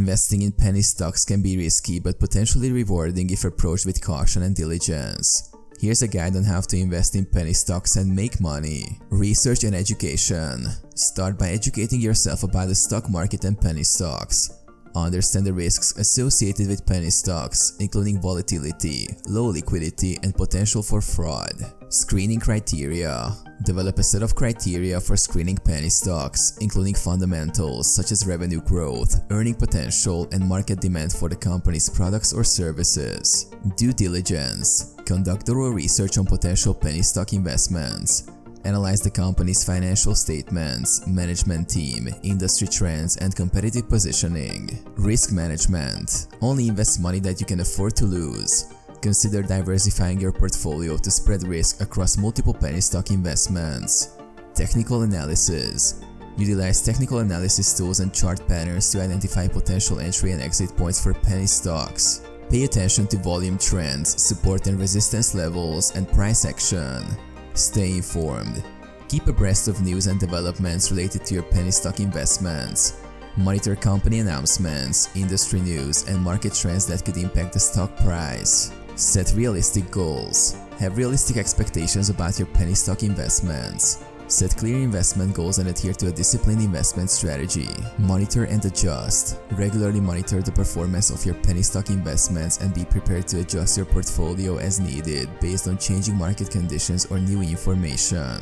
Investing in penny stocks can be risky but potentially rewarding if approached with caution and diligence. Here's a guide on how to invest in penny stocks and make money. Research and education. Start by educating yourself about the stock market and penny stocks. Understand the risks associated with penny stocks, including volatility, low liquidity, and potential for fraud. Screening criteria. Develop a set of criteria for screening penny stocks, including fundamentals such as revenue growth, earning potential, and market demand for the company's products or services. Due diligence. Conduct thorough research on potential penny stock investments. Analyze the company's financial statements, management team, industry trends, and competitive positioning. Risk management. Only invest money that you can afford to lose. Consider diversifying your portfolio to spread risk across multiple penny stock investments. Technical analysis. Utilize technical analysis tools and chart patterns to identify potential entry and exit points for penny stocks. Pay attention to volume trends, support and resistance levels, and price action. Stay informed. Keep abreast of news and developments related to your penny stock investments. Monitor company announcements, industry news, and market trends that could impact the stock price. Set realistic goals. Have realistic expectations about your penny stock investments. Set clear investment goals and adhere to a disciplined investment strategy. Monitor and adjust. Regularly monitor the performance of your penny stock investments and be prepared to adjust your portfolio as needed based on changing market conditions or new information.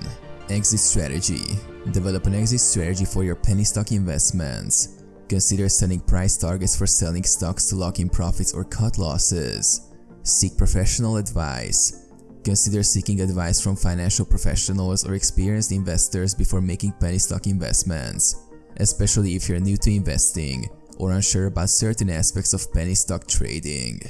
Exit strategy. Develop an exit strategy for your penny stock investments. Consider setting price targets for selling stocks to lock in profits or cut losses. Seek professional advice. Consider seeking advice from financial professionals or experienced investors before making penny stock investments, especially if you're new to investing or unsure about certain aspects of penny stock trading.